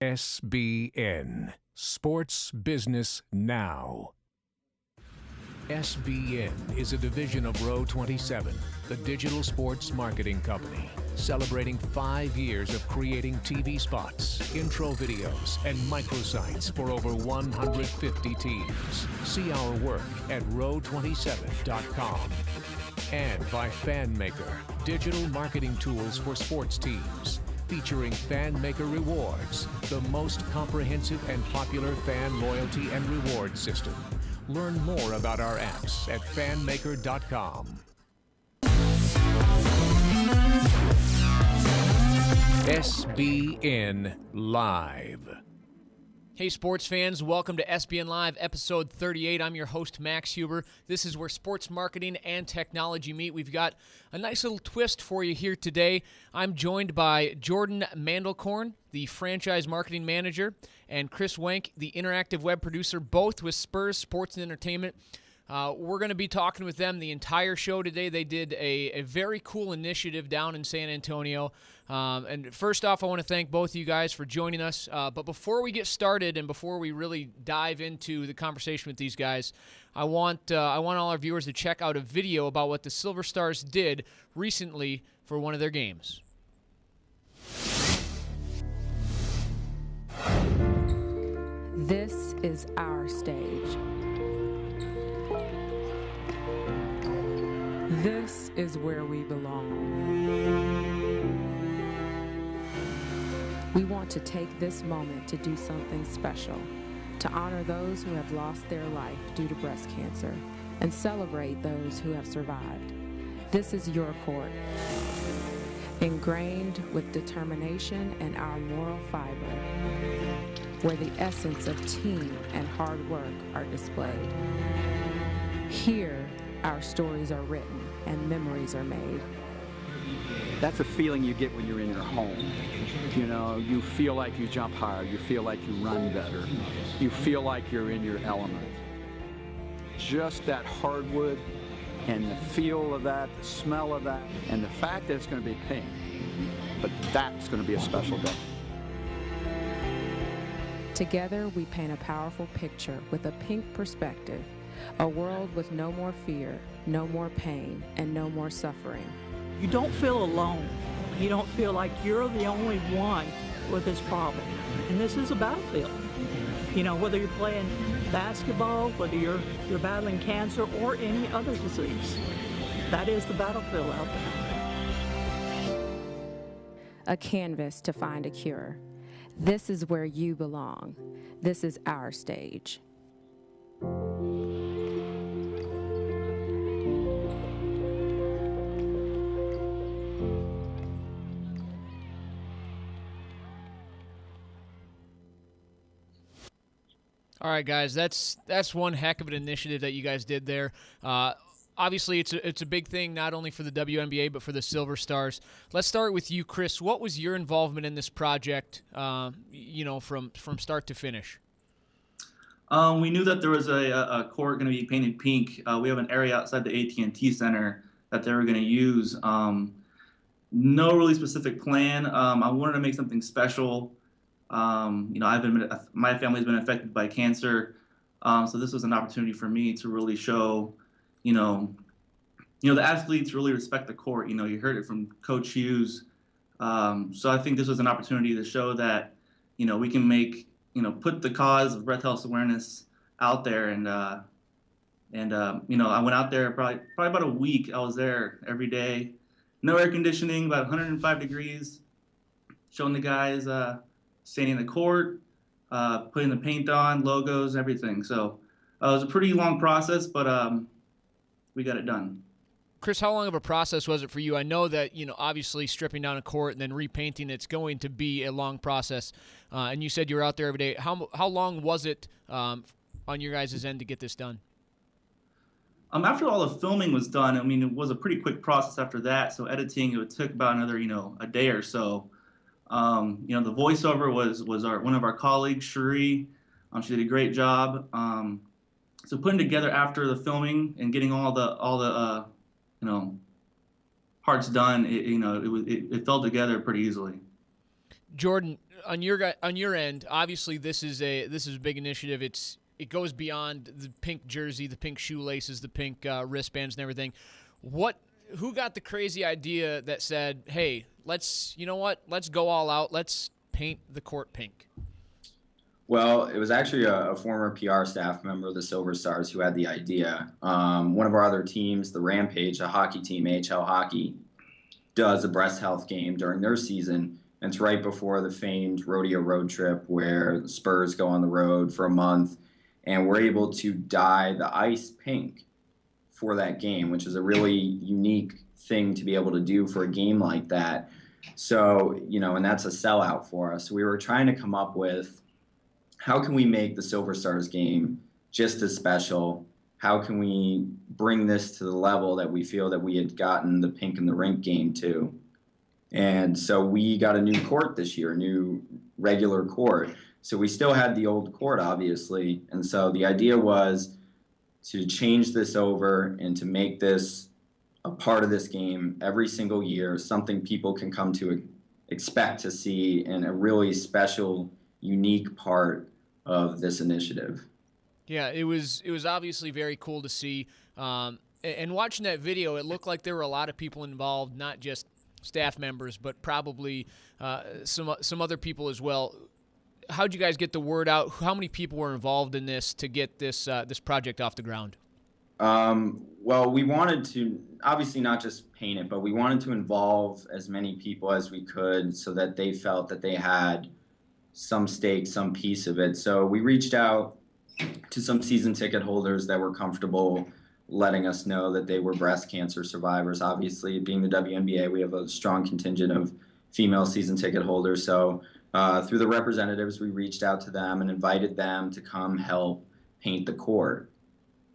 SBN, Sports Business Now. SBN is a division of Row 27, the digital sports marketing company, celebrating 5 years of creating TV spots, intro videos, and microsites for over 150 teams. See our work at row27.com. And by FanMaker, digital marketing tools for sports teams, featuring FanMaker Rewards, the most comprehensive and popular fan loyalty and reward system. Learn more about our apps at fanmaker.com. SBN Live. Hey sports fans, welcome to SBN Live episode 38. I'm your host Max Huber. This is where sports marketing and technology meet. We've got a nice little twist for you here today. I'm joined by Jordan Mandelkorn, the franchise marketing manager, and Chris Wenk, the interactive web producer, both with Spurs Sports and Entertainment. We're going to be talking with them the entire show today. They did a very cool initiative down in San Antonio. And first off, I want to thank both of you guys for joining us. But before we get started and before we really dive into the conversation with these guys, I want all our viewers to check out a video about what the Silver Stars did recently for one of their games. This is our stage. This is where we belong. We want to take this moment to do something special, to honor those who have lost their life due to breast cancer and celebrate those who have survived. This is your court, ingrained with determination and our moral fiber, where the essence of team and hard work are displayed. Here, our stories are written and memories are made. That's a feeling you get when you're in your home. You know, you feel like you jump higher, you feel like you run better, you feel like you're in your element. Just that hardwood and the feel of that, the smell of that, and the fact that it's going to be pink, but that's going to be a special day. Together, we paint a powerful picture with a pink perspective, a world with no more fear, no more pain, and no more suffering. You don't feel alone. You don't feel like you're the only one with this problem. And this is a battlefield. You know, whether you're playing basketball, whether you're battling cancer or any other disease, that is the battlefield out there. A canvas to find a cure. This is where you belong. This is our stage. All right, guys, that's one heck of an initiative that you guys did there. Obviously, it's a big thing not only for the WNBA but for the Silver Stars. Let's start with you, Chris. What was your involvement in this project? From start to finish. We knew that there was a court going to be painted pink. We have an area outside the AT&T Center that they were going to use. No really specific plan. I wanted to make something special. My family's been affected by cancer, so this was an opportunity for me to really show, the athletes really respect the court. You heard it from Coach Hughes. So I think this was an opportunity to show that, we can make, put the cause of breast health awareness out there. And I went out there probably about a week. I was there every day, no air conditioning, about 105 degrees, showing the guys, standing in the court, putting the paint on, logos, everything. So it was a pretty long process, but we got it done. Chris, how long of a process was it for you? I know that, obviously stripping down a court and then repainting, it's going to be a long process. And you said you were out there every day. How long was it on your guys' end to get this done? After all the filming was done, it was a pretty quick process after that. So editing, it took about another, a day or so. The voiceover was one of our colleagues, Cherie. She did a great job. So putting together after the filming and getting all the parts done, it fell together pretty easily. Jordan, on your end, obviously this is a big initiative. It goes beyond the pink jersey, the pink shoelaces, the pink wristbands, and everything. Who got the crazy idea that said, "Hey, let's go all out. Let's paint the court pink"? Well, it was actually a former PR staff member of the Silver Stars who had the idea. One of our other teams, the Rampage, a hockey team, AHL Hockey, does a breast health game during their season. And it's right before the famed rodeo road trip where the Spurs go on the road for a month. And we're able to dye the ice pink for that game, which is a really unique thing to be able to do for a game like that. So, and that's a sellout for us. We were trying to come up with, how can we make the Silver Stars game just as special? How can we bring this to the level that we feel that we had gotten the Pink in the Rink game to? And so we got a new court this year, a new regular court. So we still had the old court, obviously. And so the idea was to change this over and to make this a part of this game every single year, something people can come to expect to see, and a really special, unique part of this initiative. Yeah, it was obviously very cool to see. And watching that video, it looked like there were a lot of people involved, not just staff members, but probably some other people as well. How'd you guys get the word out? How many people were involved in this to get this project off the ground? Well, we wanted to obviously not just paint it, but we wanted to involve as many people as we could so that they felt that they had some stake, some piece of it. So we reached out to some season ticket holders that were comfortable letting us know that they were breast cancer survivors. Obviously, being the WNBA, we have a strong contingent of female season ticket holders. So through the representatives, we reached out to them and invited them to come help paint the court.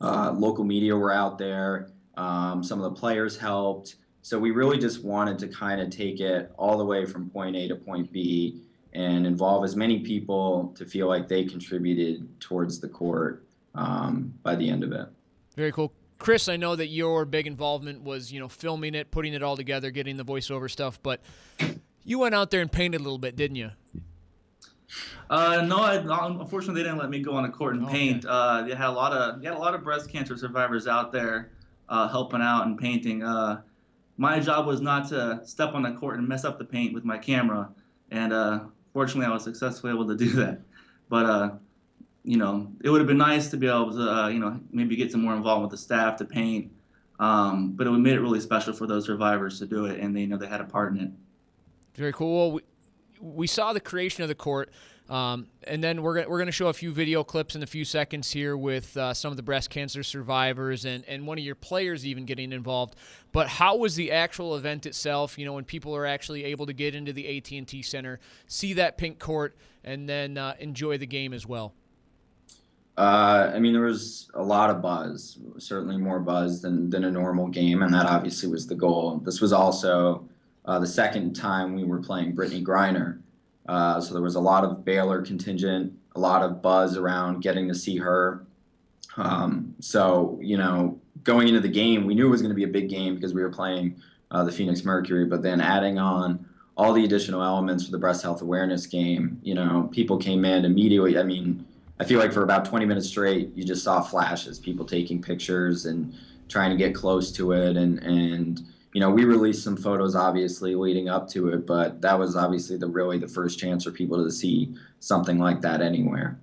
Local media were out there. Some of the players helped. So we really just wanted to kind of take it all the way from point A to point B and involve as many people to feel like they contributed towards the court by the end of it. Very cool. Chris, I know that your big involvement was, filming it, putting it all together, getting the voiceover stuff, but you went out there and painted a little bit, didn't you? No, unfortunately, they didn't let me go on the court and paint. They had a lot of breast cancer survivors out there helping out and painting. My job was not to step on the court and mess up the paint with my camera, and fortunately, I was successfully able to do that. But it would have been nice to be able to, maybe get some more involved with the staff to paint. But it made it really special for those survivors to do it, and they had a part in it. Very cool. Well, we saw the creation of the court, and then we're going to show a few video clips in a few seconds here with some of the breast cancer survivors and one of your players even getting involved. But how was the actual event itself, when people are actually able to get into the AT&T Center, see that pink court, and then enjoy the game as well? There was a lot of buzz, certainly more buzz than a normal game, and that obviously was the goal. This was also the second time we were playing Brittany Griner. So there was a lot of Baylor contingent, a lot of buzz around getting to see her. So, going into the game, we knew it was going to be a big game because we were playing the Phoenix Mercury, but then adding on all the additional elements for the breast health awareness game, people came in immediately. I feel like for about 20 minutes straight, you just saw flashes, people taking pictures and trying to get close to it. And we released some photos, obviously, leading up to it, but that was obviously the first chance for people to see something like that anywhere.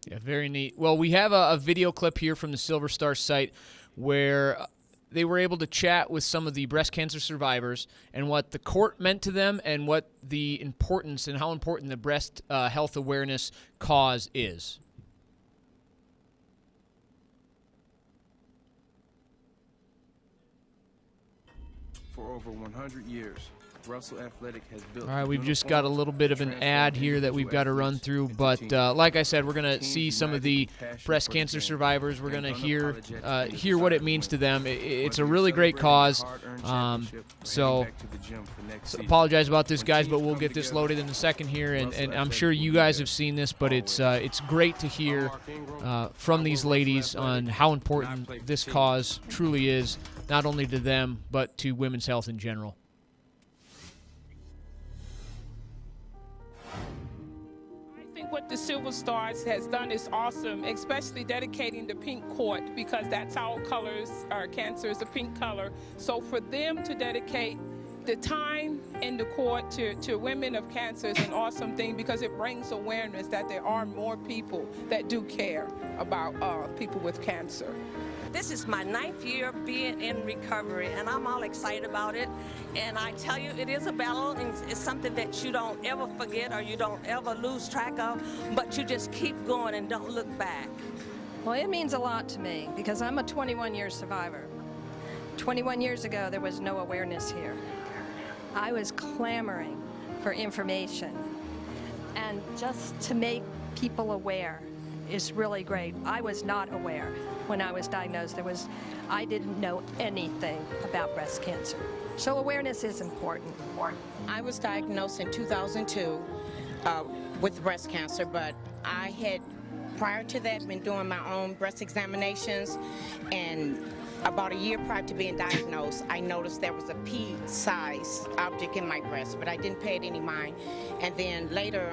Yeah, very neat. Well, we have a video clip here from the Silver Star site where they were able to chat with some of the breast cancer survivors and what the court meant to them and what the importance and how important the breast health awareness cause is. For over 100 years, Russell Athletic has built. All right, we've just got a little bit of an ad here that we've got to run through, but like I said, we're going to see some of the breast cancer survivors. We're going to hear what it means to them. It's a really great cause. So apologize about this, guys, but we'll get this loaded in a second here, and I'm sure you guys have seen this, but it's great to hear from these ladies on how important this cause truly is, not only to them, but to women's health in general. what the Silver Stars has done is awesome, especially dedicating the pink court, because that's our colors. Our cancer is a pink color. So for them to dedicate the time in the court to women of cancer is an awesome thing, because it brings awareness that there are more people that do care about people with cancer. This is my 9th year being in recovery, and I'm all excited about it. And I tell you, it is a battle, and it's something that you don't ever forget or you don't ever lose track of, but you just keep going and don't look back. Well, it means a lot to me because I'm a 21-year survivor. 21 years ago, there was no awareness here. I was clamoring for information, and just to make people aware is really great. I was not aware when I was diagnosed. I didn't know anything about breast cancer. So awareness is important. I was diagnosed in 2002 with breast cancer, but I had, prior to that, been doing my own breast examinations, and about a year prior to being diagnosed, I noticed there was a pea-sized object in my breast, but I didn't pay it any mind. And then later,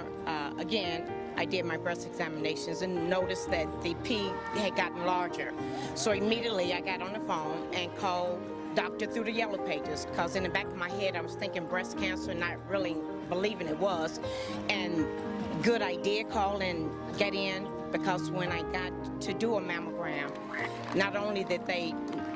again, I did my breast examinations and noticed that the pea had gotten larger. So immediately I got on the phone and called doctor through the yellow pages, because in the back of my head I was thinking breast cancer, not really believing it was. And good idea, call and get in, because when I got to do a mammogram, not only did they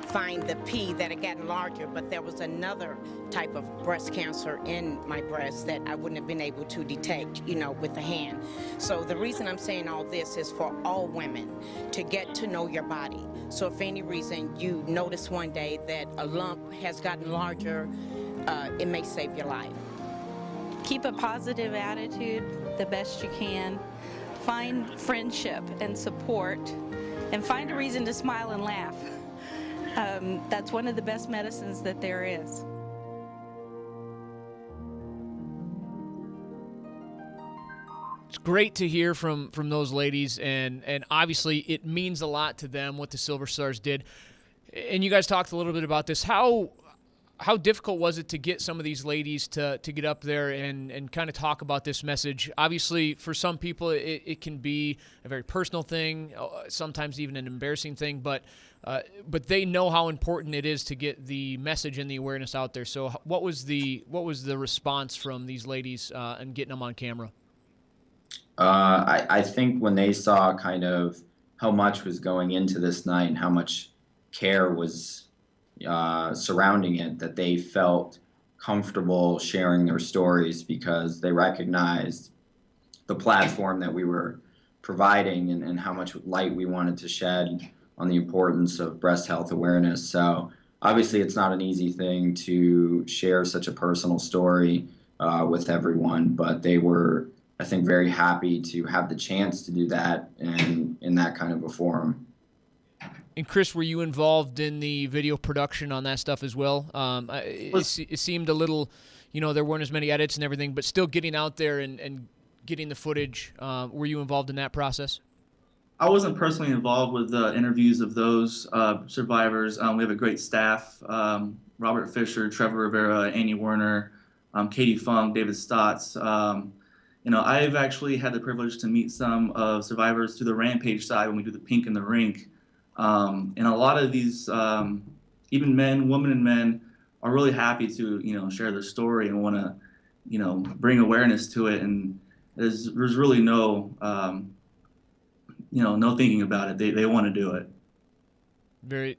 find the pea that had gotten larger, but there was another type of breast cancer in my breast that I wouldn't have been able to detect, with the hand. So the reason I'm saying all this is for all women to get to know your body. So if for any reason you notice one day that a lump has gotten larger, it may save your life. Keep a positive attitude the best you can. Find friendship and support, and find a reason to smile and laugh. That's one of the best medicines that there is. It's great to hear from those ladies, and obviously it means a lot to them what the Silver Stars did. And you guys talked a little bit about this. How difficult was it to get some of these ladies to get up there and kind of talk about this message? Obviously, for some people, it can be a very personal thing, sometimes even an embarrassing thing, but they know how important it is to get the message and the awareness out there. So what was the response from these ladies and getting them on camera? I think when they saw kind of how much was going into this night and how much care was surrounding it, that they felt comfortable sharing their stories, because they recognized the platform that we were providing and how much light we wanted to shed on the importance of breast health awareness. So obviously it's not an easy thing to share such a personal story with everyone, but they were, I think, very happy to have the chance to do that in that kind of a forum. And Chris, were you involved in the video production on that stuff as well? It seemed a little, there weren't as many edits and everything, but still getting out there and getting the footage. Were you involved in that process? I wasn't personally involved with the interviews of those survivors. We have a great staff: Robert Fisher, Trevor Rivera, Annie Werner, Katie Funk, David Stotts. I've actually had the privilege to meet some survivors through the Rampage side when we do the Pink in the Rink. And a lot of these, even women and men, are really happy to, share their story and want to, bring awareness to it. And there's really no, no thinking about it. They want to do it. Very,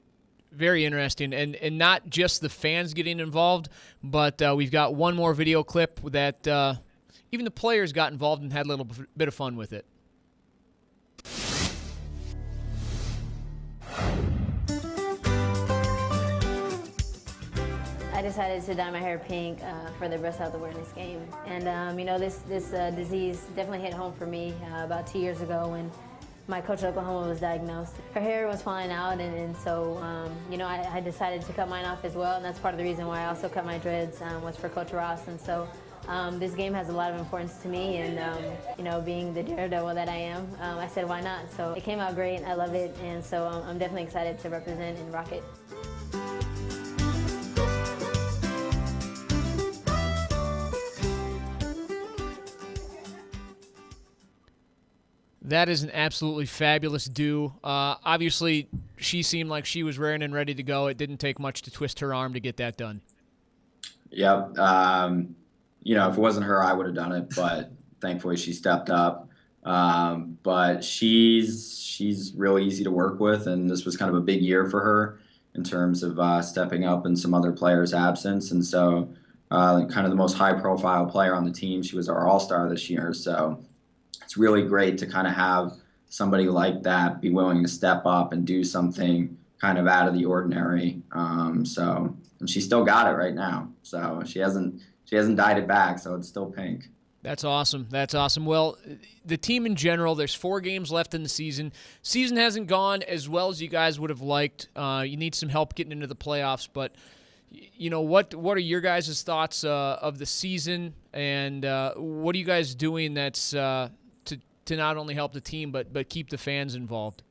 very interesting. And not just the fans getting involved, but we've got one more video clip that even the players got involved and had a little bit of fun with it. I decided to dye my hair pink for the breast health awareness game. And this disease definitely hit home for me about 2 years ago when my coach at Oklahoma was diagnosed. Her hair was falling out, and so I decided to cut mine off as well, and that's part of the reason why I also cut my dreads was for Coach Ross. And so this game has a lot of importance to me, and being the daredevil that I am, I said why not? So it came out great, I love it, and so I'm definitely excited to represent and rock it. That is an absolutely fabulous do. Obviously, she seemed like she was raring and ready to go. It didn't take much to twist her arm to get that done. Yep. If it wasn't her, I would have done it, but thankfully she stepped up. But she's really easy to work with, and this was kind of a big year for her in terms of stepping up in some other players' absence. And so kind of the most high-profile player on the team. She was our all-star this year, so it's really great to kind of have somebody like that be willing to step up and do something kind of out of the ordinary. And she still got it right now. So she hasn't dyed it back, so it's still pink. That's awesome. That's awesome. Well, the team in general, there's 4 games left in the season. Season hasn't gone as well as you guys would have liked. You need some help getting into the playoffs, but what are your guys' thoughts of the season, and what are you guys doing that's to not only help the team but keep the fans involved?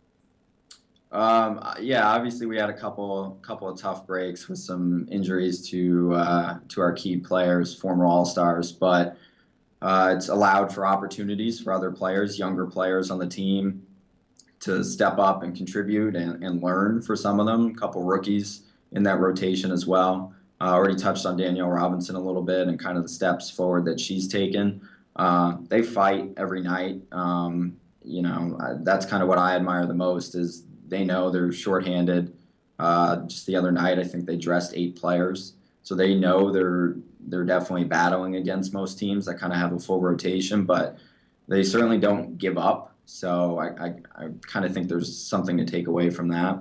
Obviously we had a couple of tough breaks with some injuries to our key players, former All-Stars, but it's allowed for opportunities for other players, younger players on the team, to step up and contribute and learn for some of them. A couple rookies in that rotation as well. Already touched on Danielle Robinson a little bit and kind of the steps forward that she's taken. They fight every night. That's kind of what I admire the most is they know they're shorthanded. Just the other night, I think they dressed 8 players. So they know they're definitely battling against most teams that kind of have a full rotation, but they certainly don't give up. So I kind of think there's something to take away from that.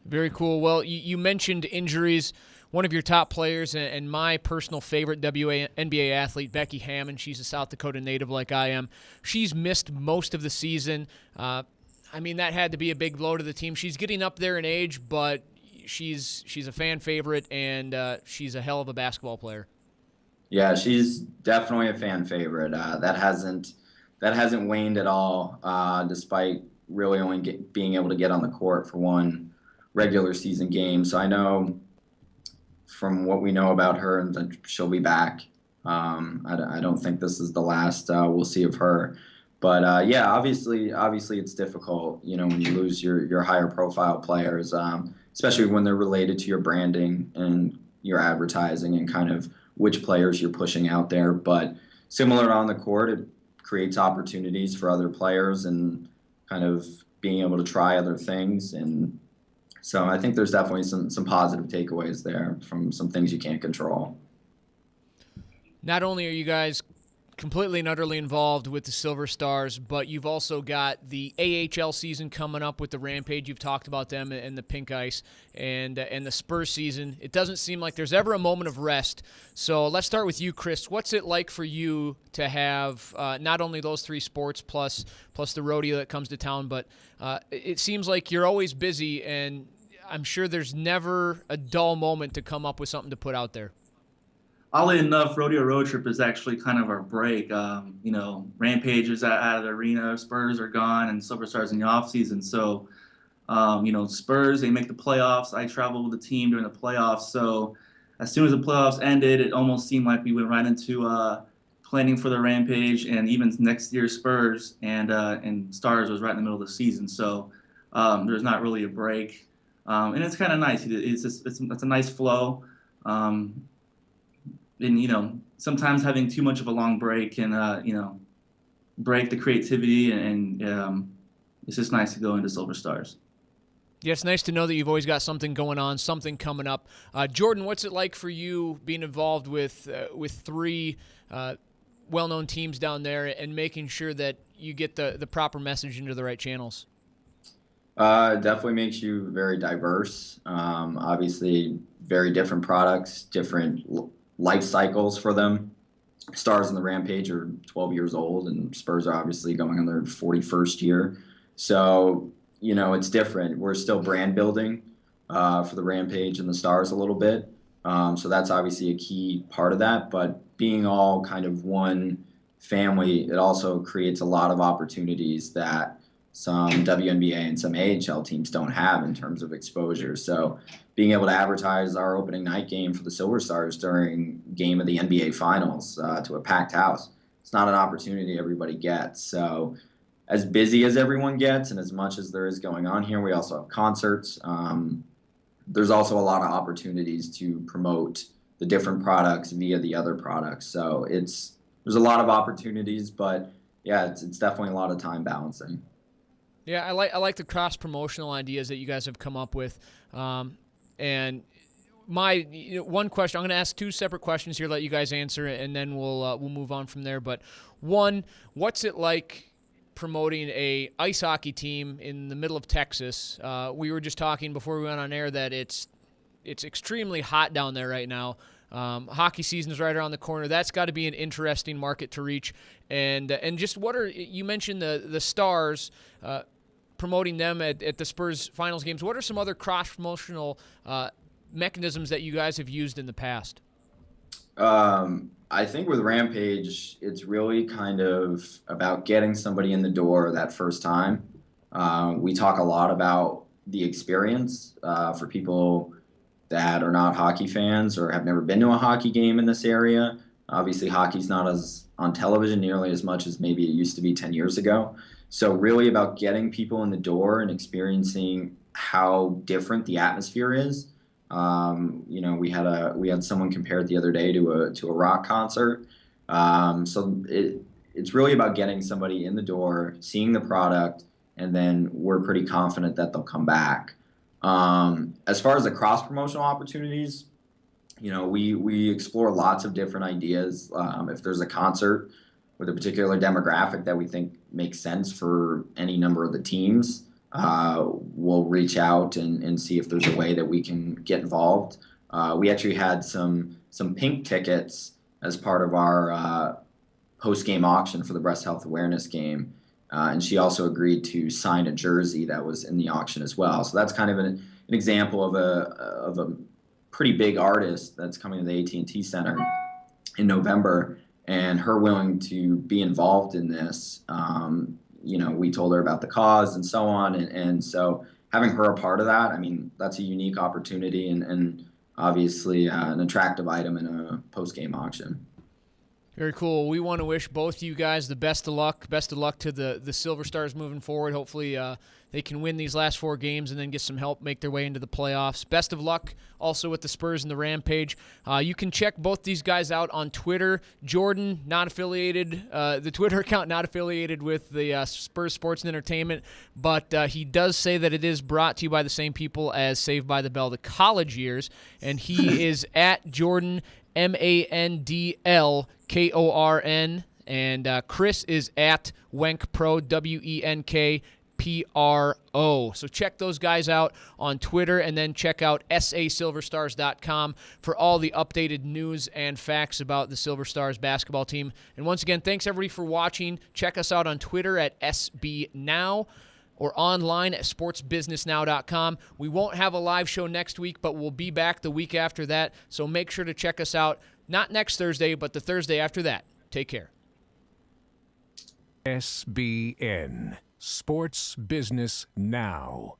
Very cool. Well, you mentioned injuries. One of your top players and my personal favorite WNBA athlete, Becky Hammond, she's a South Dakota native like I am. She's missed most of the season. That had to be a big blow to the team. She's getting up there in age, but she's a fan favorite, and she's a hell of a basketball player. Yeah, she's definitely a fan favorite. That hasn't waned at all, despite really only being able to get on the court for one regular season game. So I know from what we know about her that she'll be back. I don't think this is the last we'll see of her. But obviously it's difficult, when you lose your higher profile players, especially when they're related to your branding and your advertising and kind of which players you're pushing out there. But similar on the court, it creates opportunities for other players and kind of being able to try other things. And so I think there's definitely some positive takeaways there from some things you can't control. Not only are you guys completely and utterly involved with the Silver Stars, but you've also got the AHL season coming up with the Rampage. You've talked about them and the Pink Ice and the Spurs season. It doesn't seem like there's ever a moment of rest. So let's start with you, Chris. What's it like for you to have not only those 3 sports plus the rodeo that comes to town, but it seems like you're always busy, and I'm sure there's never a dull moment to come up with something to put out there. Oddly enough, Rodeo Road Trip is actually kind of our break. Rampage is out of the arena, Spurs are gone, and Silver Stars in the off season. So, Spurs, they make the playoffs. I travel with the team during the playoffs. So, as soon as the playoffs ended, it almost seemed like we went right into planning for the Rampage, and even next year's Spurs and Stars was right in the middle of the season. So, there's not really a break, and it's kind of nice. It's a nice flow. And, sometimes having too much of a long break can, break the creativity, and it's just nice to go into Silver Stars. Yeah, it's nice to know that you've always got something going on, something coming up. Jordan, what's it like for you being involved with 3 well-known teams down there and making sure that you get the proper message into the right channels? It definitely makes you very diverse. Obviously, very different products, different life cycles for them. Stars in the Rampage are 12 years old, and Spurs are obviously going on their 41st year. So, it's different. We're still brand building for the Rampage and the Stars a little bit. So that's obviously a key part of that. But being all kind of one family, it also creates a lot of opportunities that some WNBA and some AHL teams don't have in terms of exposure. So being able to advertise our opening night game for the Silver Stars during game of the NBA Finals to a packed house, it's not an opportunity everybody gets. So as busy as everyone gets and as much as there is going on here, we also have concerts. There's also a lot of opportunities to promote the different products via the other products. So there's a lot of opportunities, but yeah, it's definitely a lot of time balancing. Yeah, I like the cross promotional ideas that you guys have come up with. And my one question, I'm going to ask two separate questions here, let you guys answer it, and then we'll move on from there. But one, what's it like promoting a ice hockey team in the middle of Texas? We were just talking before we went on air that it's extremely hot down there right now. Hockey season is right around the corner. That's got to be an interesting market to reach. And just you mentioned the Stars, promoting them at the Spurs finals games. What are some other cross-promotional mechanisms that you guys have used in the past? I think with Rampage, it's really kind of about getting somebody in the door that first time. We talk a lot about the experience for people that are not hockey fans or have never been to a hockey game in this area. Obviously, hockey's not as on television nearly as much as maybe it used to be 10 years ago. So really about getting people in the door and experiencing how different the atmosphere is. We had someone compare it the other day to a rock concert. So it's really about getting somebody in the door, seeing the product, and then we're pretty confident that they'll come back. As far as the cross promotional opportunities, we explore lots of different ideas. If there's a concert with a particular demographic that we think makes sense for any number of the teams, we'll reach out and see if there's a way that we can get involved. We actually had some pink tickets as part of our post-game auction for the breast health awareness game. And she also agreed to sign a jersey that was in the auction as well. So that's kind of an example of a pretty big artist that's coming to the AT&T Center in November, and her willing to be involved in this. We told her about the cause and so on, and so having her a part of that, I mean, that's a unique opportunity and obviously an attractive item in a post-game auction. Very cool. We want to wish both you guys the best of luck. Best of luck to the Silver Stars moving forward. Hopefully they can win these last 4 games and then get some help, make their way into the playoffs. Best of luck also with the Spurs and the Rampage. You can check both these guys out on Twitter. Jordan, not affiliated, the Twitter account not affiliated with the Spurs Sports and Entertainment, but he does say that it is brought to you by the same people as Saved by the Bell, the college years, and he is at Jordan MANDLKORN, and Chris is at WenkPro, WENKPRO. So check those guys out on Twitter, and then check out sasilverstars.com for all the updated news and facts about the Silver Stars basketball team. And once again, thanks everybody for watching. Check us out on Twitter at SBNow, or online at sportsbusinessnow.com. We won't have a live show next week, but we'll be back the week after that. So make sure to check us out, not next Thursday, but the Thursday after that. Take care. SBN, Sports Business Now.